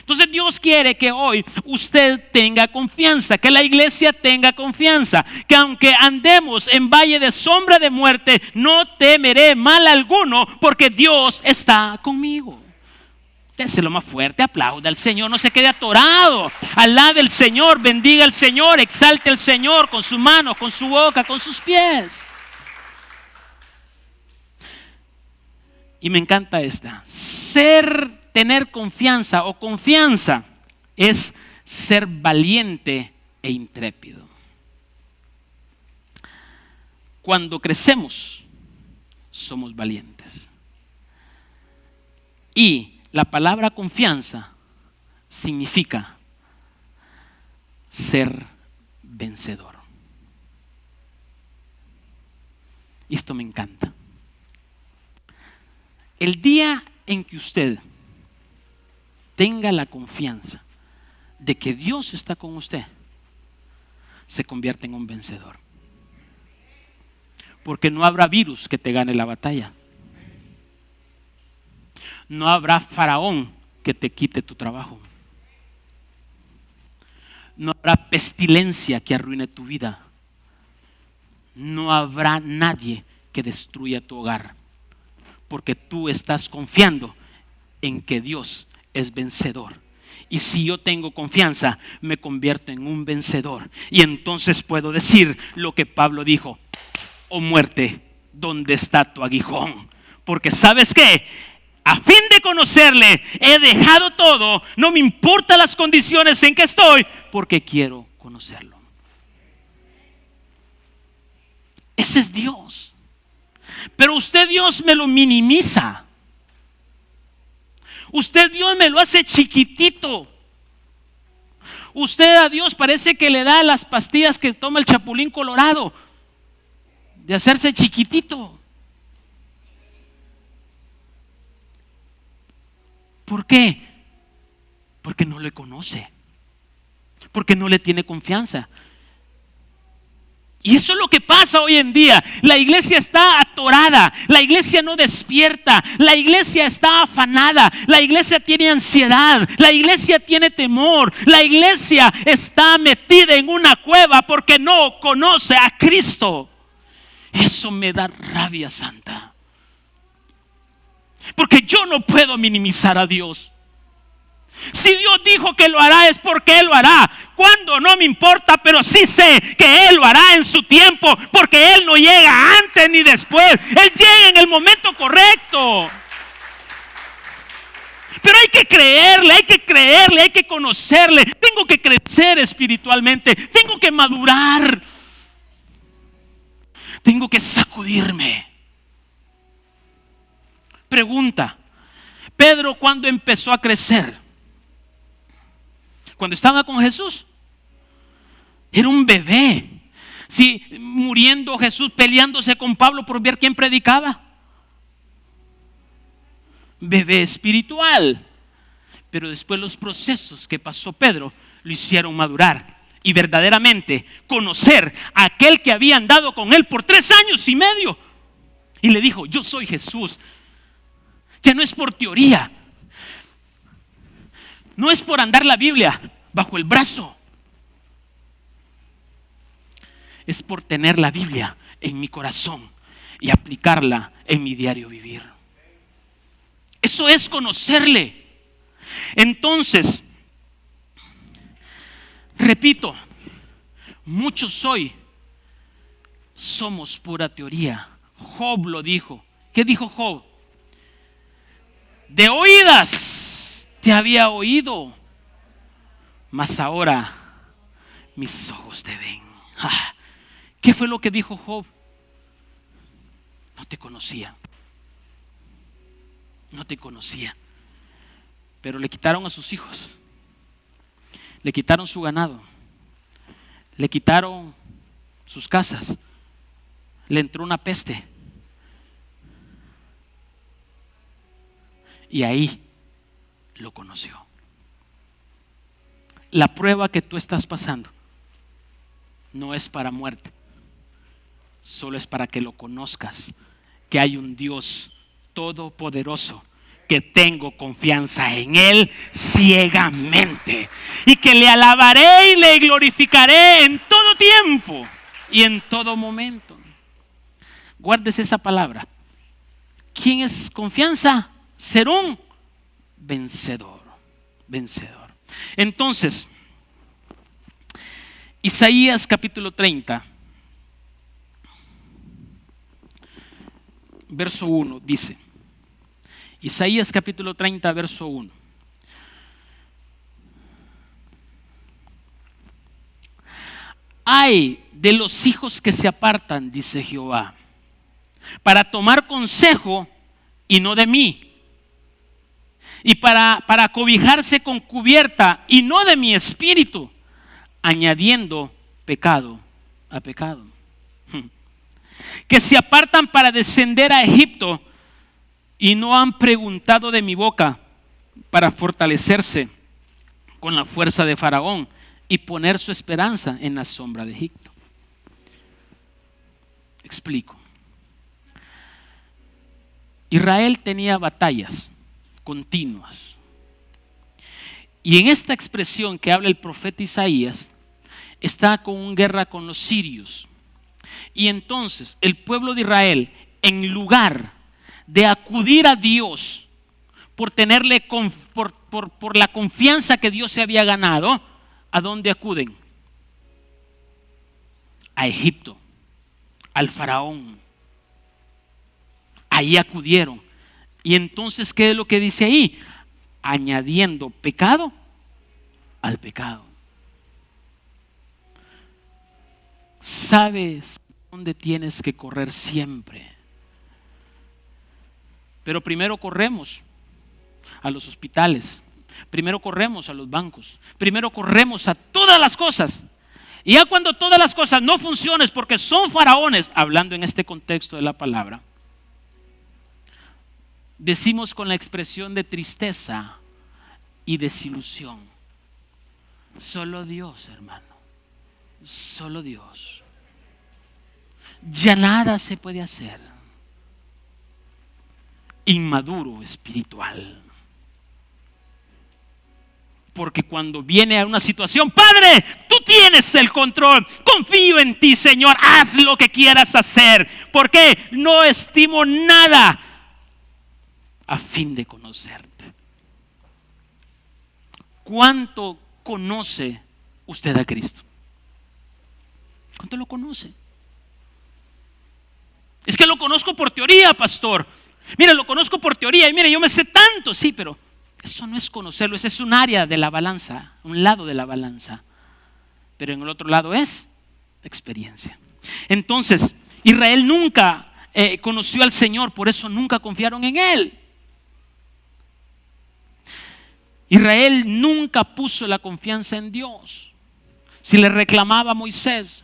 Entonces Dios quiere que hoy usted tenga confianza, que la iglesia tenga confianza, que aunque andemos en valle de sombra de muerte, no temeré mal alguno, porque Dios está conmigo. Déselo más fuerte, aplauda al Señor, no se quede atorado. Alabe al Señor, bendiga al Señor, exalte al Señor con sus manos, con su boca, con sus pies. Y me encanta esta. Tener confianza o confianza es ser valiente e intrépido. Cuando crecemos, somos valientes. Y la palabra confianza significa ser vencedor. Y esto me encanta. El día en que usted tenga la confianza de que Dios está con usted, se convierte en un vencedor. Porque no habrá virus que te gane la batalla. No habrá faraón que te quite tu trabajo. No habrá pestilencia que arruine tu vida. No habrá nadie que destruya tu hogar. Porque tú estás confiando en que Dios es vencedor. Y si yo tengo confianza, me convierto en un vencedor. Y entonces puedo decir lo que Pablo dijo: oh muerte, ¿dónde está tu aguijón? Porque ¿sabes qué? A fin de conocerle, he dejado todo. No me importan las condiciones en que estoy, porque quiero conocerlo. Ese es Dios. Pero usted, Dios, me lo minimiza. Usted, Dios, me lo hace chiquitito. Usted a Dios parece que le da las pastillas que toma el Chapulín Colorado, de hacerse chiquitito. ¿Por qué? Porque no le conoce, porque no le tiene confianza. Y eso es lo que pasa hoy en día. La iglesia está atorada, la iglesia no despierta, la iglesia está afanada, la iglesia tiene ansiedad, la iglesia tiene temor, la iglesia está metida en una cueva porque no conoce a Cristo. Eso me da rabia santa, porque yo no puedo minimizar a Dios. Si Dios dijo que lo hará, es porque Él lo hará. ¿Cuándo? No me importa, pero sí sé que Él lo hará en su tiempo, porque Él no llega antes ni después. Él llega en el momento correcto. Pero hay que creerle, hay que conocerle. Tengo que crecer espiritualmente, tengo que madurar, tengo que sacudirme. Pregunta: Pedro, ¿cuándo empezó a crecer? Cuando estaba con Jesús. Era un bebé. Sí, muriendo Jesús, peleándose con Pablo por ver quién predicaba. Bebé espiritual. Pero después los procesos que pasó Pedro lo hicieron madurar y verdaderamente conocer a aquel que había andado con él por 3 años y medio. Y le dijo: yo soy Jesús. Ya no es por teoría, no es por andar la Biblia bajo el brazo, es por tener la Biblia en mi corazón y aplicarla en mi diario vivir. Eso es conocerle. Entonces, repito, muchos hoy somos pura teoría. Job lo dijo. ¿Qué dijo Job? De oídas te había oído, mas ahora mis ojos te ven. ¿Qué fue lo que dijo Job? No te conocía. No te conocía. Pero le quitaron a sus hijos, le quitaron su ganado, le quitaron sus casas, le entró una peste. Y ahí lo conoció. La prueba que tú estás pasando no es para muerte, solo es para que lo conozcas, que hay un Dios todopoderoso, que tengo confianza en Él ciegamente y que le alabaré y le glorificaré en todo tiempo y en todo momento. Guárdese esa palabra. ¿Quién es confianza? Ser un vencedor. Vencedor. Entonces, Isaías capítulo 30, verso 1 dice: Isaías capítulo 30, verso 1. Ay de los hijos que se apartan, dice Jehová, para tomar consejo y no de mí, y para cobijarse con cubierta y no de mi espíritu, añadiendo pecado a pecado. Que se apartan para descender a Egipto y no han preguntado de mi boca, para fortalecerse con la fuerza de Faraón y poner su esperanza en la sombra de Egipto. Explico. Israel tenía batallas continuas. Y en esta expresión que habla el profeta Isaías, está con una guerra con los sirios. Y entonces el pueblo de Israel, en lugar de acudir a Dios por tenerle por la confianza que Dios se había ganado, ¿a dónde acuden? A Egipto, al faraón. Ahí acudieron. Y entonces, ¿qué es lo que dice ahí? Añadiendo pecado al pecado. ¿Sabes donde tienes que correr siempre. Pero primero corremos a los hospitales, primero corremos a los bancos, primero corremos a todas las cosas. Y ya cuando todas las cosas no funcionen porque son faraones, hablando en este contexto de la palabra, decimos con la expresión de tristeza y desilusión: solo Dios, hermano, solo Dios. Ya nada se puede hacer. Inmaduro espiritual. Porque cuando viene a una situación, Padre, tú tienes el control, confío en ti, Señor, haz lo que quieras hacer, porque no estimo nada a fin de conocerte. ¿Cuánto conoce usted a Cristo? ¿Cuánto lo conoce? Es que lo conozco por teoría, pastor. Mire, lo conozco por teoría y mire, yo me sé tanto. Sí, pero eso no es conocerlo, ese es un área de la balanza, un lado de la balanza. Pero en el otro lado es experiencia. Entonces, Israel nunca conoció al Señor, por eso nunca confiaron en Él. Israel nunca puso la confianza en Dios. Si le reclamaba a Moisés,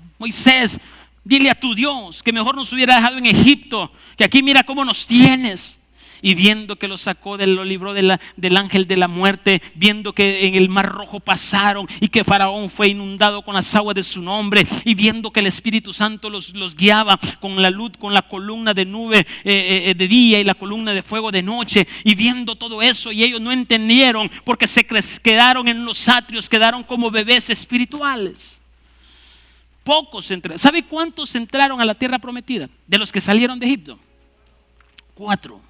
dile a tu Dios que mejor nos hubiera dejado en Egipto, que aquí mira cómo nos tienes. Y viendo que lo sacó, lo libró del ángel de la muerte, viendo que en el mar rojo pasaron y que Faraón fue inundado con las aguas de su nombre, y viendo que el Espíritu Santo los guiaba con la luz, con la columna de nube de día y la columna de fuego de noche, y viendo todo eso, y ellos no entendieron porque se quedaron en los atrios, quedaron como bebés espirituales. Pocos entraron. ¿Sabe cuántos entraron a la tierra prometida? De los que salieron de Egipto, 4.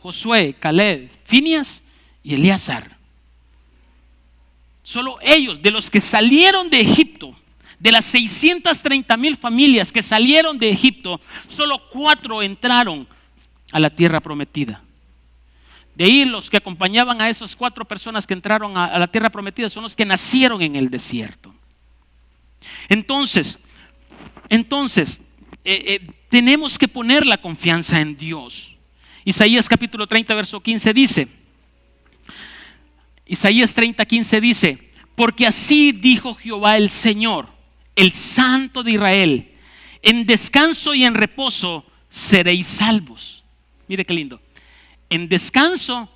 Josué, Caleb, Finias y Eleazar. Solo ellos, de los que salieron de Egipto, de las 630,000 familias que salieron de Egipto, solo 4 entraron a la tierra prometida. De ahí los que acompañaban a esas 4 personas que entraron a la tierra prometida son los que nacieron en el desierto. Entonces, tenemos que poner la confianza en Dios. Isaías capítulo 30 verso 15 dice, Isaías 30:15 dice: porque así dijo Jehová el Señor, el Santo de Israel, en descanso y en reposo seréis salvos. Mire qué lindo. En descanso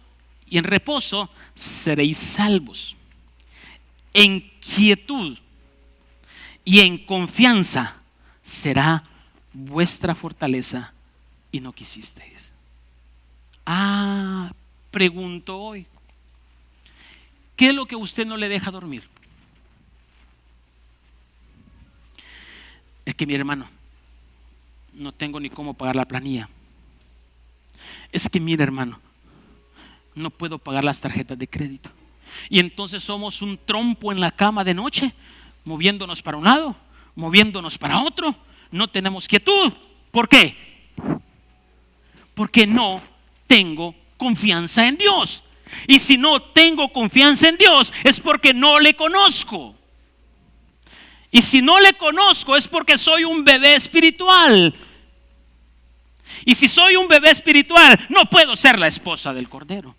y en reposo seréis salvos. En quietud y en confianza será vuestra fortaleza, y no quisisteis. Pregunto hoy, ¿qué es lo que usted no le deja dormir? Es que mi hermano, no tengo ni cómo pagar la planilla. Es que mira, hermano, no puedo pagar las tarjetas de crédito. Y entonces somos un trompo en la cama de noche, moviéndonos para un lado, moviéndonos para otro. No tenemos quietud. ¿Por qué? Porque no tengo confianza en Dios. Y si no tengo confianza en Dios es porque no le conozco. Y si no le conozco es porque soy un bebé espiritual. Y si soy un bebé espiritual, no puedo ser la esposa del Cordero.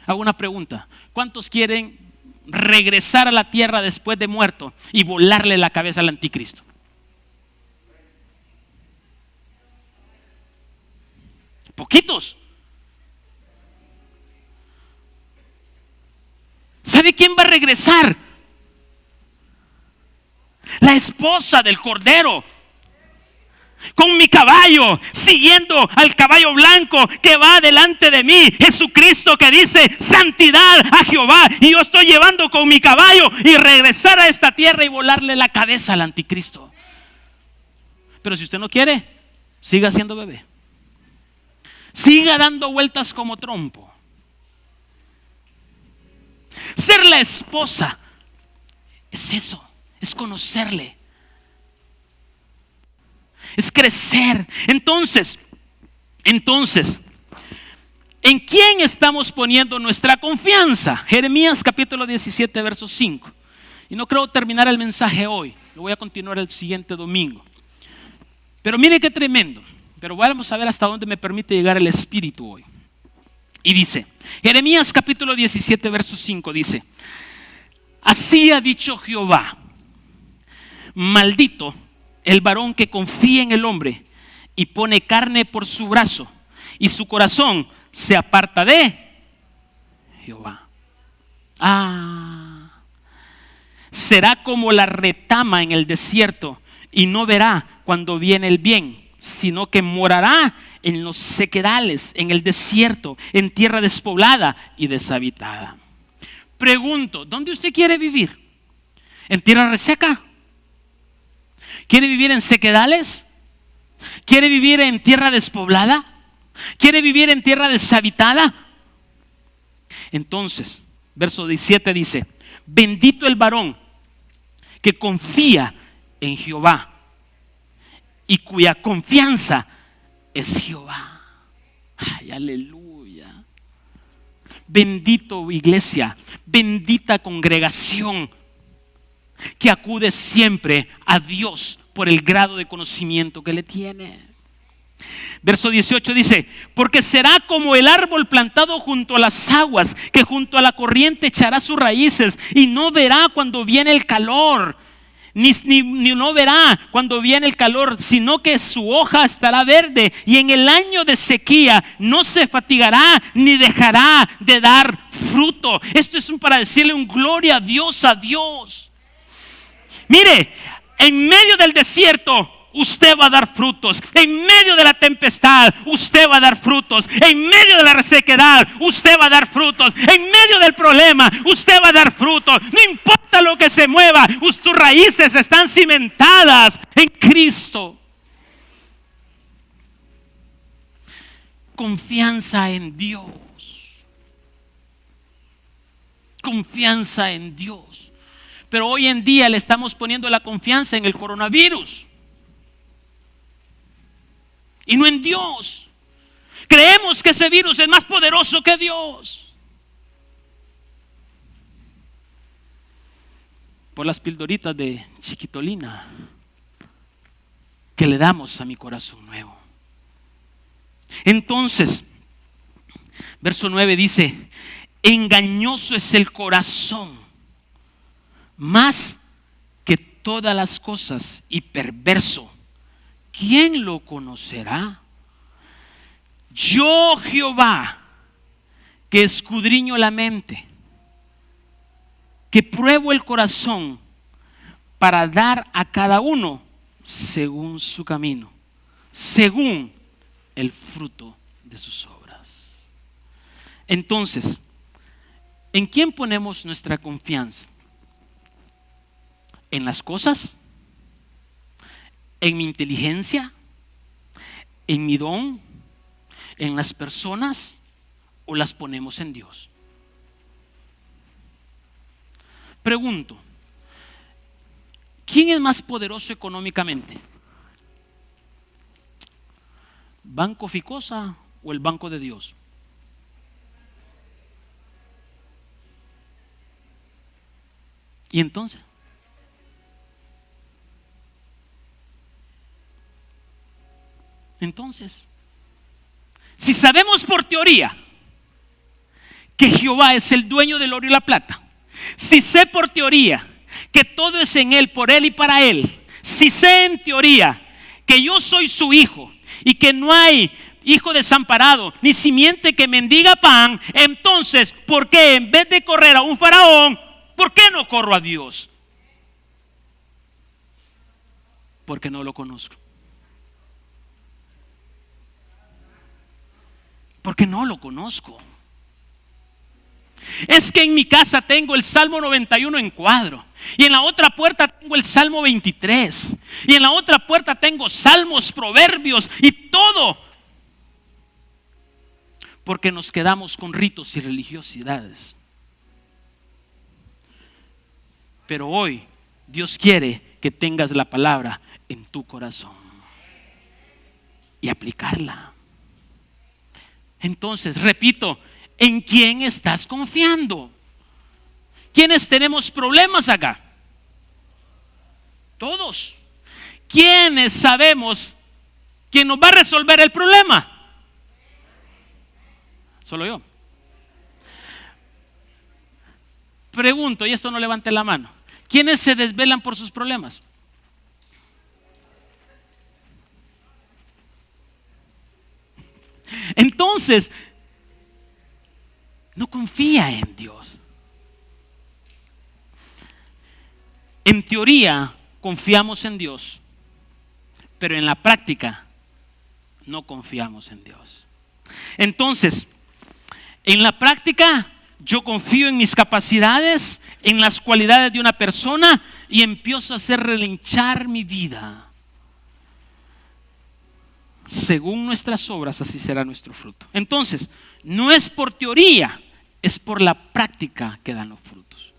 Hago una pregunta: ¿cuántos quieren regresar a la tierra después de muerto y volarle la cabeza al anticristo? Poquitos. ¿Sabe quién va a regresar? La esposa del Cordero, con mi caballo, siguiendo al caballo blanco que va delante de mí. Jesucristo, que dice santidad a Jehová, y yo estoy llevando con mi caballo y regresar a esta tierra y volarle la cabeza al anticristo. Pero si usted no quiere, siga siendo bebé, siga dando vueltas como trompo. Ser la esposa es eso, es conocerle, es crecer. Entonces, ¿en quién estamos poniendo nuestra confianza? Jeremías capítulo 17 verso 5. Y no creo terminar el mensaje hoy, lo voy a continuar el siguiente domingo. Pero mire qué tremendo. Pero vamos a ver hasta dónde me permite llegar el Espíritu hoy. Y dice, Jeremías capítulo 17, verso 5 dice: así ha dicho Jehová, maldito el varón que confía en el hombre y pone carne por su brazo, y su corazón se aparta de Jehová. Será como la retama en el desierto, y no verá cuando viene el bien, sino que morará en los sequedales, en el desierto, en tierra despoblada y deshabitada. Pregunto, ¿dónde usted quiere vivir? ¿En tierra reseca? ¿Quiere vivir en sequedales? ¿Quiere vivir en tierra despoblada? ¿Quiere vivir en tierra deshabitada? Entonces, verso 17 dice: bendito el varón que confía en Jehová y cuya confianza es Jehová. Ay, aleluya. Bendito iglesia, bendita congregación que acude siempre a Dios por el grado de conocimiento que le tiene. Verso 18 dice: porque será como el árbol plantado junto a las aguas, que junto a la corriente echará sus raíces y no verá cuando viene el calor, ni no verá cuando viene el calor, sino que su hoja estará verde, y en el año de sequía no se fatigará ni dejará de dar fruto. Esto es para decirle un gloria a Dios, a Dios. Mire, en medio del desierto usted va a dar frutos. En medio de la tempestad usted va a dar frutos. En medio de la resequedad usted va a dar frutos. En medio del problema usted va a dar frutos. No importa lo que se mueva, tus raíces están cimentadas en Cristo. Confianza en Dios. Confianza en Dios. Pero hoy en día le estamos poniendo la confianza en el coronavirus y no en Dios. Creemos que ese virus es más poderoso que Dios. Por las pildoritas de chiquitolina que le damos a mi corazón nuevo. Entonces, verso 9 dice: engañoso es el corazón más que todas las cosas y perverso. ¿Quién lo conocerá? Yo, Jehová, que escudriño la mente, que pruebo el corazón para dar a cada uno según su camino, según el fruto de sus obras. Entonces, ¿en quién ponemos nuestra confianza? ¿En las cosas? ¿En mi inteligencia? ¿En mi don? ¿En las personas? ¿O las ponemos en Dios? Pregunto, ¿quién es más poderoso económicamente? ¿Banco Ficosa o el Banco de Dios? ¿Y entonces? Entonces, si sabemos por teoría que Jehová es el dueño del oro y la plata, si sé por teoría que todo es en Él, por Él y para Él, si sé en teoría que yo soy su hijo y que no hay hijo desamparado ni simiente que mendiga pan, entonces, ¿por qué en vez de correr a un faraón, por qué no corro a Dios? Porque no lo conozco. Porque no lo conozco. Es que en mi casa tengo el Salmo 91 en cuadro, y en la otra puerta tengo el Salmo 23, y en la otra puerta tengo salmos, proverbios y todo, porque nos quedamos con ritos y religiosidades. Pero hoy Dios quiere que tengas la palabra en tu corazón y aplicarla. Entonces, repito, ¿en quién estás confiando? ¿Quiénes tenemos problemas acá? Todos. ¿Quiénes sabemos que nos va a resolver el problema? Solo yo. Pregunto, y esto no levante la mano, ¿quiénes se desvelan por sus problemas? Entonces, no confía en Dios. En teoría, confiamos en Dios, pero en la práctica, no confiamos en Dios. Entonces, en la práctica, yo confío en mis capacidades, en las cualidades de una persona y empiezo a hacer relinchar mi vida. Según nuestras obras, así será nuestro fruto. Entonces, no es por teoría, es por la práctica que dan los frutos.